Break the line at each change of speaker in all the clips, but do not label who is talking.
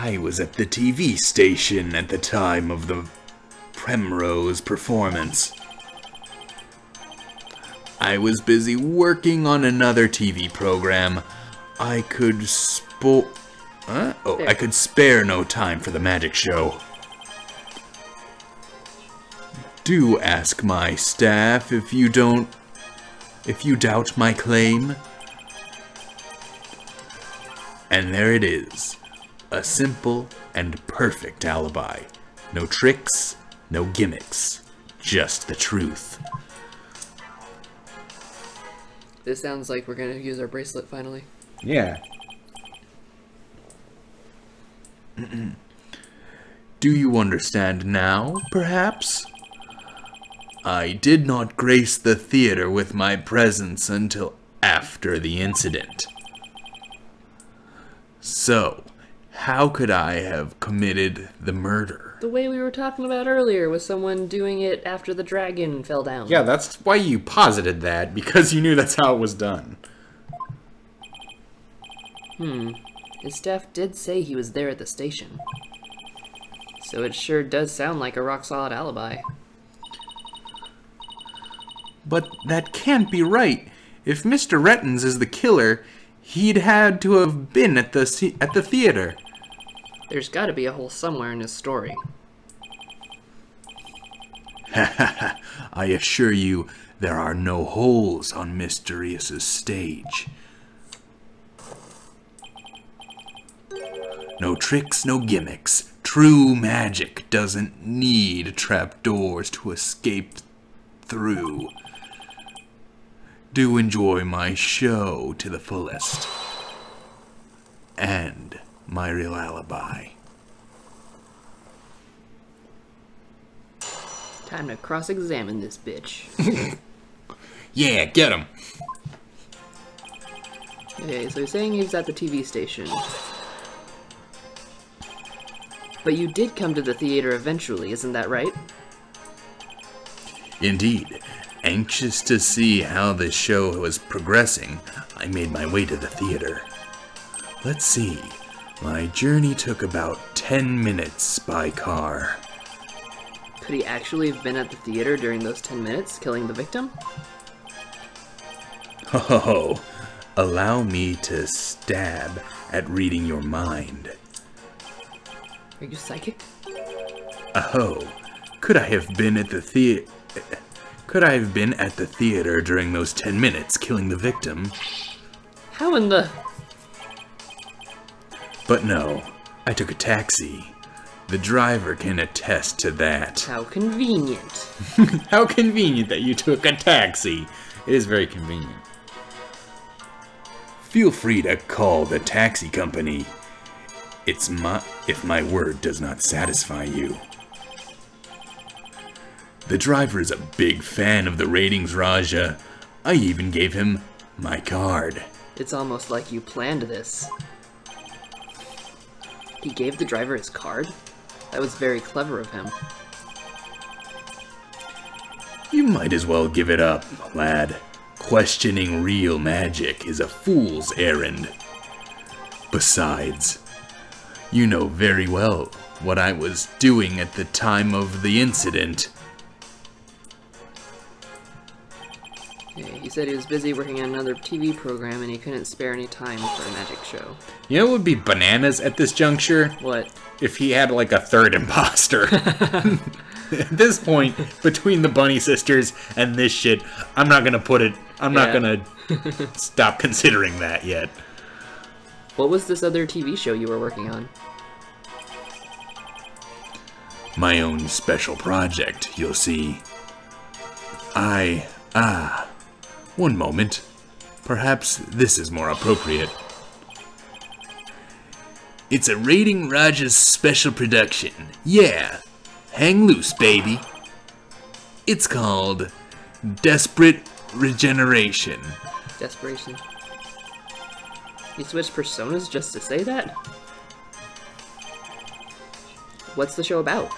I was at the TV station at the time of the Primrose performance. I was busy working on another TV program. I could spare no time for the magic show. Do ask my staff if you doubt my claim. And there it is. A simple and perfect alibi. No tricks, no gimmicks. Just the truth.
This sounds like we're gonna use our bracelet finally.
Yeah.
Do you understand now, perhaps? I did not grace the theater with my presence until after the incident. So, how could I have committed the murder?
The way we were talking about earlier with someone doing it after the dragon fell down.
Yeah, that's why you posited that, because you knew that's how it was done.
His staff did say he was there at the station. So it sure does sound like a rock-solid alibi.
But that can't be right. If Mr. Rettens is the killer, he'd had to have been at the theater.
There's gotta be a hole somewhere in his story.
I assure you, there are no holes on Mysterious's stage. No tricks, no gimmicks. True magic doesn't need trapdoors to escape through. Do enjoy my show to the fullest. And my real alibi.
Time to cross-examine this bitch.
Yeah, get him.
Okay, so you're saying he was at the TV station. But you did come to the theater eventually, isn't that right?
Indeed. Anxious to see how the show was progressing, I made my way to the theater. Let's see. My journey took about 10 minutes by car.
Could he actually have been at the theater during those 10 minutes, killing the victim?
Ho, allow me to stab at reading your mind.
Are you psychic?
Oh, could I have been at the theater? Could I have been at the theater during those 10 minutes, killing the victim?
How in the...
But no, I took a taxi. The driver can attest to that.
How convenient.
How convenient that you took a taxi. It is very convenient.
Feel free to call the taxi company. If my word does not satisfy you. The driver is a big fan of the ratings, Raja. I even gave him my card.
It's almost like you planned this. He gave the driver his card? That was very clever of him.
You might as well give it up, lad. Questioning real magic is a fool's errand. Besides, you know very well what I was doing at the time of the incident.
Yeah, he said he was busy working on another TV program and he couldn't spare any time for a magic show.
You know what would be bananas at this juncture?
What?
If he had like a third imposter. At this point, between the Bunny Sisters and this shit, I'm not gonna put it. I'm not gonna stop considering that yet.
What was this other TV show you were working on?
My own special project, you'll see. One moment. Perhaps this is more appropriate. It's a Rating Raja's special production. Yeah. Hang loose, baby. It's called Desperate Regeneration.
Desperation. You switched personas just to say that? What's the show about?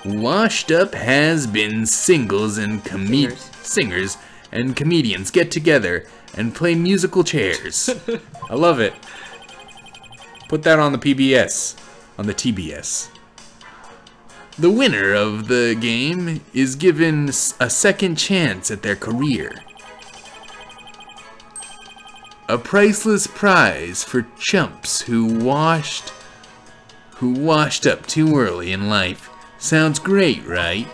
Washed up has-been singles and singers and comedians get together and play musical chairs.
I love it. Put that on the PBS. On the TBS.
The winner of the game is given a second chance at their career. A priceless prize for chumps who washed up too early in life. Sounds great, right?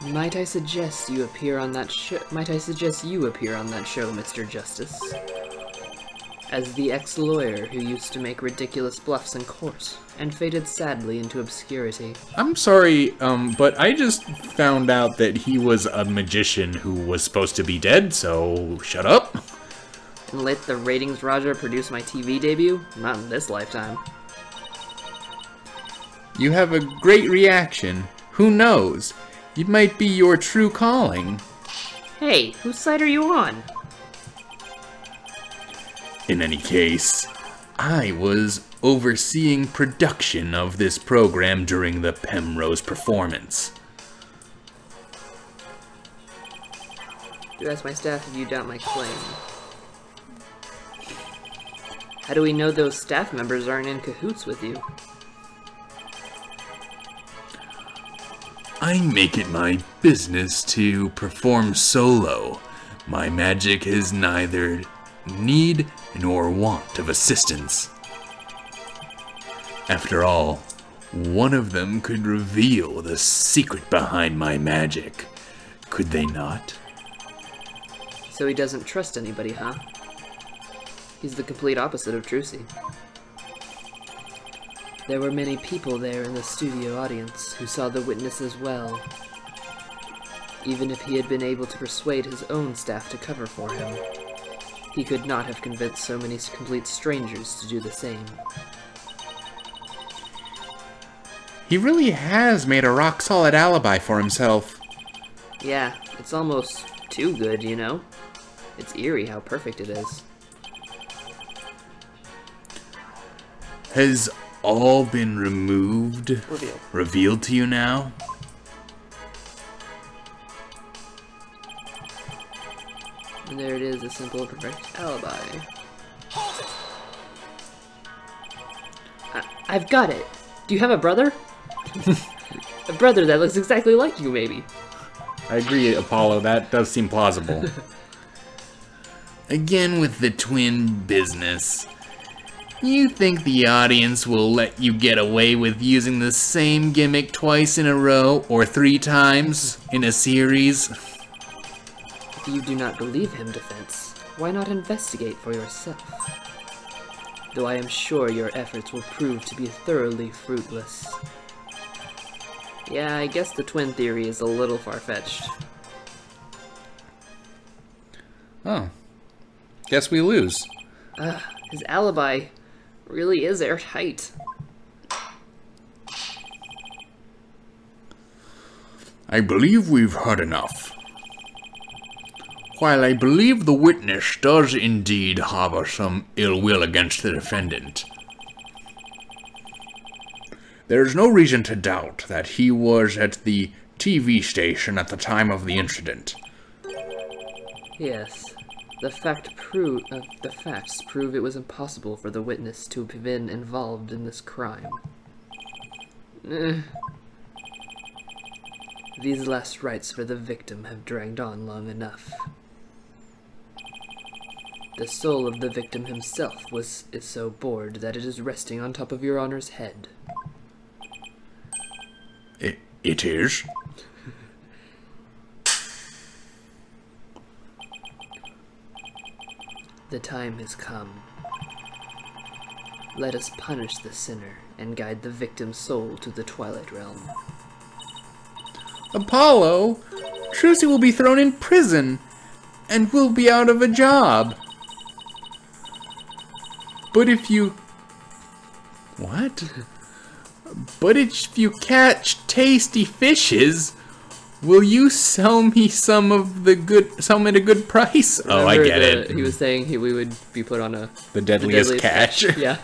Might I suggest you appear on that show, Mr. Justice? As the ex-lawyer who used to make ridiculous bluffs in court, and faded sadly into obscurity.
I'm sorry, but I just found out that he was a magician who was supposed to be dead, so shut up.
And let the ratings Roger produce my TV debut? Not in this lifetime.
You have a great reaction. Who knows? It might be your true calling.
Hey, whose side are you on?
In any case, I was overseeing production of this program during the Pemrose performance.
Do ask my staff if you doubt my claim. How do we know those staff members aren't in cahoots with you?
I make it my business to perform solo. My magic has neither need nor want of assistance. After all, one of them could reveal the secret behind my magic. Could they not?
So he doesn't trust anybody, huh? He's the complete opposite of Trucy. There were many people there in the studio audience who saw the witness as well. Even if he had been able to persuade his own staff to cover for him, he could not have convinced so many complete strangers to do the same.
He really has made a rock-solid alibi for himself.
Yeah, it's almost too good, you know? It's eerie how perfect it is.
Has all been removed? Revealed to you now?
And there it is, a simple, perfect alibi. I've got it! Do you have a brother? A brother that looks exactly like you, maybe.
I agree, Apollo. That does seem plausible.
Again with the twin business. You think the audience will let you get away with using the same gimmick twice in a row, or 3 times in a series?
If you do not believe him, Defense, why not investigate for yourself? Though I am sure your efforts will prove to be thoroughly fruitless. Yeah, I guess the twin theory is a little far-fetched.
Oh. Guess we lose.
His alibi really is airtight.
I believe we've heard enough. While I believe the witness does indeed harbor some ill will against the defendant, there is no reason to doubt that he was at the TV station at the time of the incident.
Yes. The facts prove it was impossible for the witness to have been involved in this crime. These last rites for the victim have dragged on long enough. The soul of the victim himself is so bored that it is resting on top of your Honor's head.
It is?
The time has come. Let us punish the sinner and guide the victim's soul to the Twilight Realm.
Apollo! Trucy will be thrown in prison, and we'll be out of a job. But if you... What? But if you catch tasty fishes, will you sell me some at a good price?
Remember,
oh, I get it.
He was saying we would be put on
the deadliest catch.
Yeah.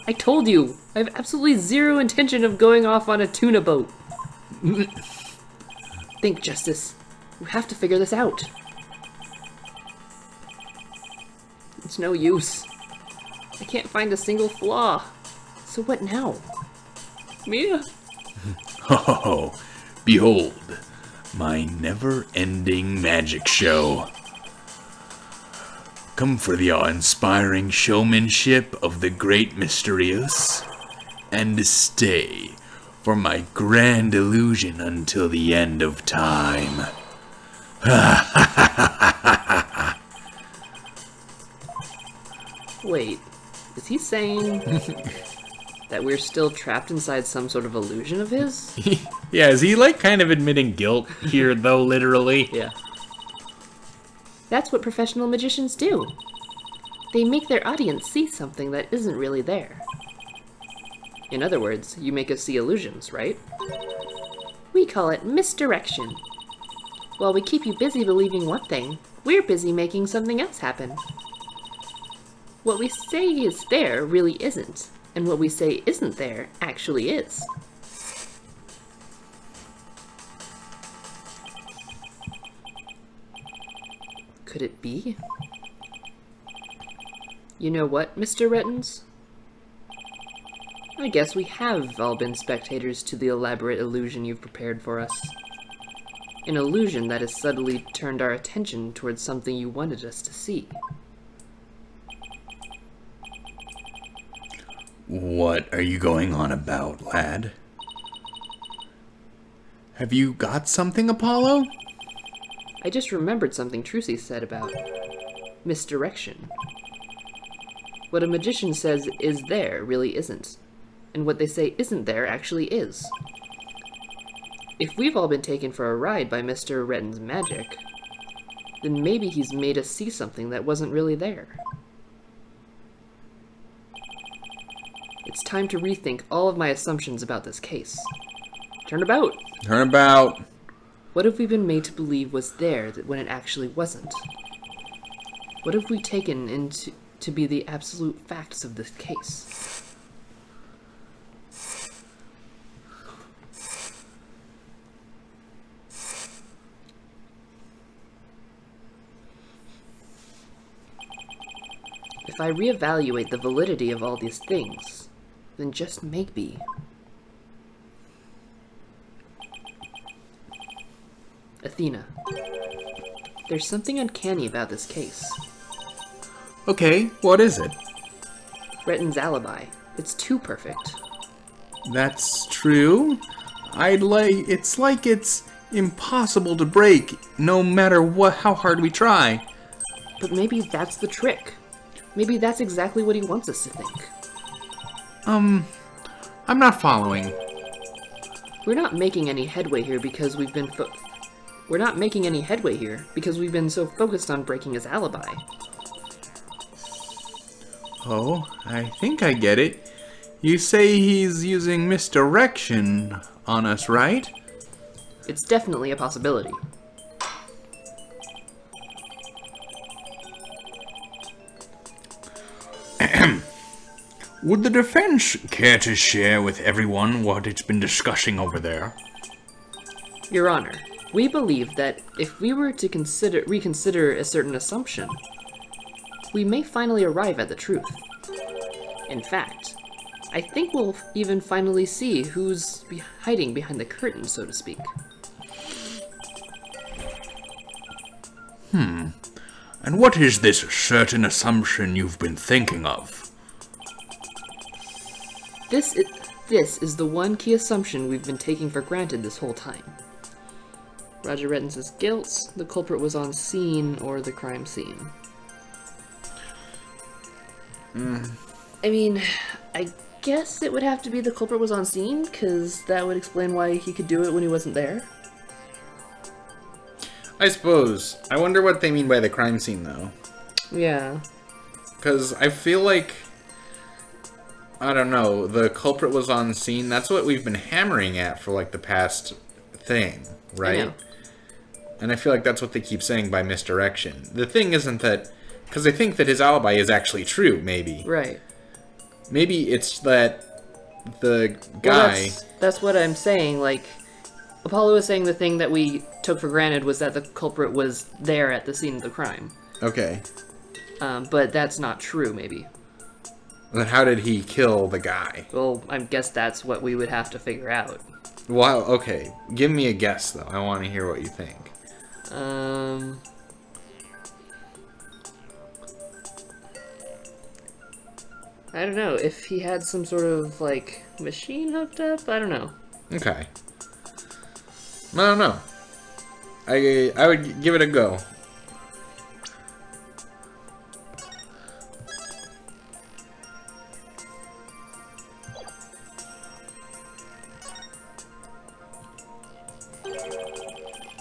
I told you, I have absolutely zero intention of going off on a tuna boat. Think, Justice. We have to figure this out. It's no use. I can't find a single flaw. So what now? Mia?
Oh, behold, my never-ending magic show. Come for the awe-inspiring showmanship of the great Mysterious, and stay for my grand illusion until the end of time.
Wait, is he saying that we're still trapped inside some sort of illusion of his?
Yeah, is he like kind of admitting guilt here though, literally?
Yeah. That's what professional magicians do. They make their audience see something that isn't really there. In other words, you make us see illusions, right? We call it misdirection. While we keep you busy believing one thing, we're busy making something else happen. What we say is there really isn't, and what we say isn't there actually is. Could it be? You know what, Mr. Rettens? I guess we have all been spectators to the elaborate illusion you've prepared for us. An illusion that has subtly turned our attention towards something you wanted us to see.
What are you going on about, lad?
Have you got something, Apollo?
I just remembered something Trucy said about misdirection. What a magician says is there really isn't, and what they say isn't there actually is. If we've all been taken for a ride by Mr. Retten's magic, then maybe he's made us see something that wasn't really there. It's time to rethink all of my assumptions about this case. Turn about!
Turn about.
What have we been made to believe was there when it actually wasn't? What have we taken into to be the absolute facts of this case? If I reevaluate the validity of all these things, then just maybe. Athena, there's something uncanny about this case.
Okay, what is it?
Retten's alibi. It's too perfect.
That's true. It's like it's impossible to break, no matter how hard we try.
But maybe that's the trick. Maybe that's exactly what he wants us to think.
I'm not following.
We're not making any headway here because we've been so focused on breaking his alibi.
Oh, I think I get it. You say he's using misdirection on us, right?
It's definitely a possibility.
Would the defense care to share with everyone what it's been discussing over there?
Your Honor, we believe that if we were to reconsider a certain assumption, we may finally arrive at the truth. In fact, I think we'll even finally see who's hiding behind the curtain, so to speak.
And what is this certain assumption you've been thinking of?
This is the one key assumption we've been taking for granted this whole time. Roger Rettens' guilt, the culprit was on scene, or the crime scene. I mean, I guess it would have to be the culprit was on scene, because that would explain why he could do it when he wasn't there.
I suppose. I wonder what they mean by the crime scene, though.
Yeah.
Because I feel like, I don't know, the culprit was on scene. That's what we've been hammering at for, like, the past thing, right?
I know.
And I feel like that's what they keep saying by misdirection. The thing isn't that, because I think that his alibi is actually true, maybe.
Right.
Maybe it's that the guy...
Well, that's what I'm saying, like, Apollo is saying the thing that we took for granted was that the culprit was there at the scene of the crime.
Okay.
But that's not true, maybe.
Then how did he kill the guy?
Well, I guess that's what we would have to figure out.
Well, okay. Give me a guess, though. I want to hear what you think.
I don't know. If he had some sort of, like, machine hooked up? I don't know.
Okay. I don't know. I would give it a go.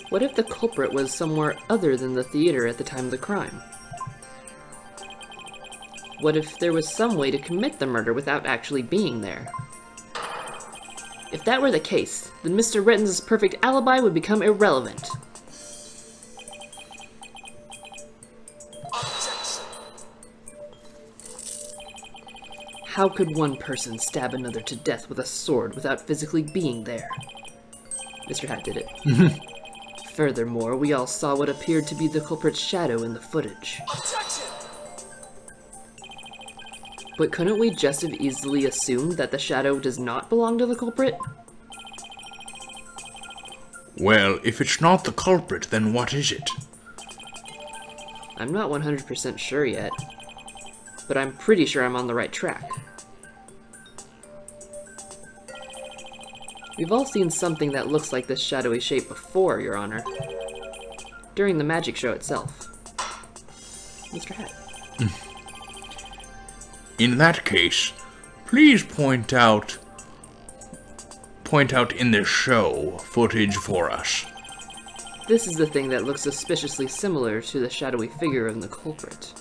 What if the culprit was somewhere other than the theater at the time of the crime? What if there was some way to commit the murder without actually being there? If that were the case, then Mr. Ritten's perfect alibi would become irrelevant. How could one person stab another to death with a sword without physically being there? Mr. Hat did it. Furthermore, we all saw what appeared to be the culprit's shadow in the footage. But couldn't we just have easily assumed that the shadow does not belong to the culprit?
Well, if it's not the culprit, then what is it?
I'm not 100% sure yet, but I'm pretty sure I'm on the right track. We've all seen something that looks like this shadowy shape before, Your Honor. During the magic show itself. Mr. Hat.
In that case, please point out in the show footage for us.
This is the thing that looks suspiciously similar to the shadowy figure of the culprit.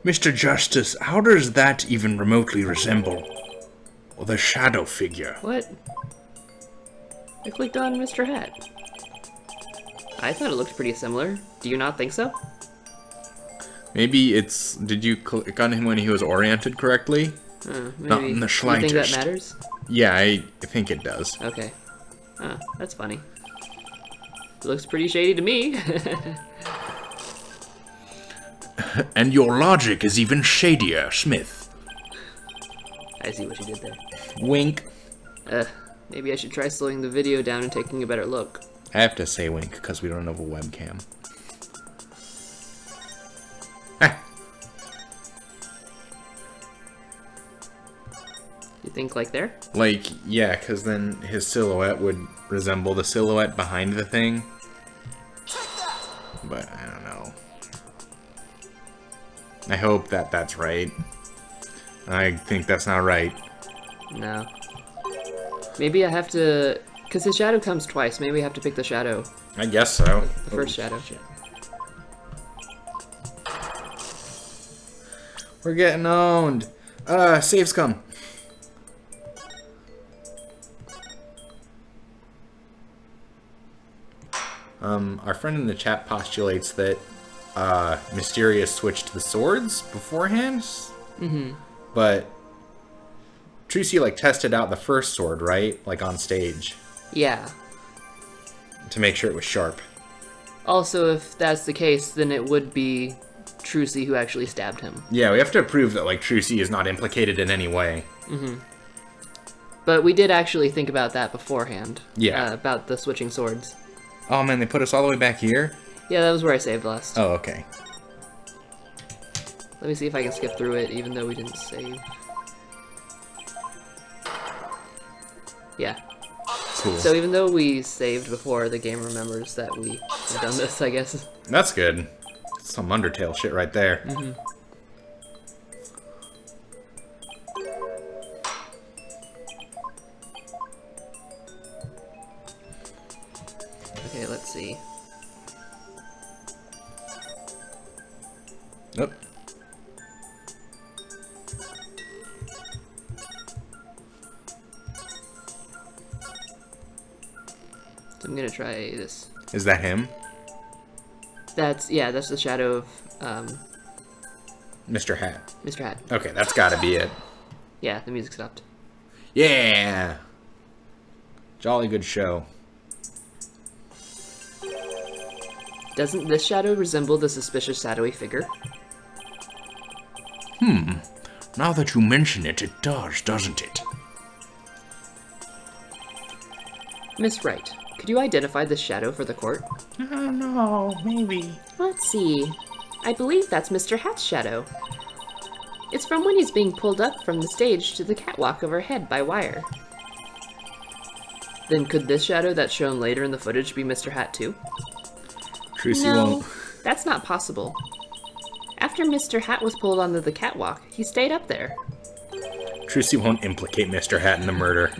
Mr. Justice, how does that even remotely resemble the shadow figure?
What? I clicked on Mr. Hat. I thought it looked pretty similar. Do you not think so?
Maybe it's... Did you click on him when he was oriented correctly?
Maybe.
Not in the
Do you think that
slightest.
matters?
Yeah, I think it does.
Okay. That's funny. It looks pretty shady to me.
And your logic is even shadier, Smith.
I see what you did there.
Wink.
Maybe I should try slowing the video down and taking a better look.
I have to say wink because we don't have a webcam.
You think like there?
Like, yeah, because then his silhouette would resemble the silhouette behind the thing. But I don't know. I hope that that's right. I think that's not right.
No. Maybe I have to... Because his shadow comes twice. Maybe I have to pick the shadow.
I guess so.
The first shadow.
Shit. We're getting owned. Saves come. Our friend in the chat postulates that Mysterious switched the swords beforehand.
Mm-hmm.
But Trucy like tested out the first sword, right? Like on stage.
Yeah.
To make sure it was sharp.
Also, if that's the case, then it would be Trucy who actually stabbed him.
Yeah, we have to prove that like Trucy is not implicated in any way.
Mm-hmm. But we did actually think about that beforehand.
Yeah.
About the switching swords.
Oh man, they put us all the way back here?
Yeah, that was where I saved last.
Oh, okay.
Let me see if I can skip through it, even though we didn't save. Yeah.
Cool.
So even though we saved before, the game remembers that we have done this, I guess.
That's good. Some Undertale shit right there.
Mm-hmm. Okay, let's see.
Nope.
So I'm gonna try this.
Is that him?
That's the shadow of
Mr. Hat.
Mr. Hat.
Okay, that's gotta be it.
Yeah, the music stopped.
Yeah! Jolly good show.
Doesn't this shadow resemble the suspicious shadowy figure?
Now that you mention it, it does, doesn't it?
Miss Wright, could you identify this shadow for the court?
Oh no, maybe.
Let's see. I believe that's Mr. Hat's shadow. It's from when he's being pulled up from the stage to the catwalk overhead by wire. Then could this shadow that's shown later in the footage be Mr. Hat too?
Trucy
No,
won't.
that's not possible. After Mr. Hat was pulled onto the catwalk, he stayed up there.
Trucy won't implicate Mr. Hat in the murder.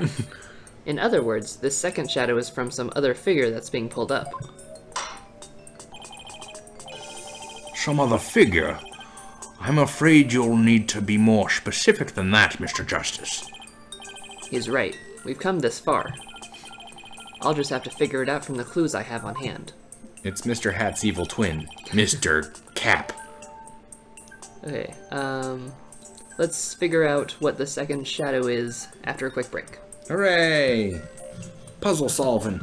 In other words, this second shadow is from some other figure that's being pulled up.
Some other figure? I'm afraid you'll need to be more specific than that, Mr. Justice.
He's right. We've come this far. I'll just have to figure it out from the clues I have on hand.
It's Mr. Hat's evil twin, Mr. Cap.
Okay, let's figure out what the second shadow is after a quick break.
Hooray! Puzzle solving.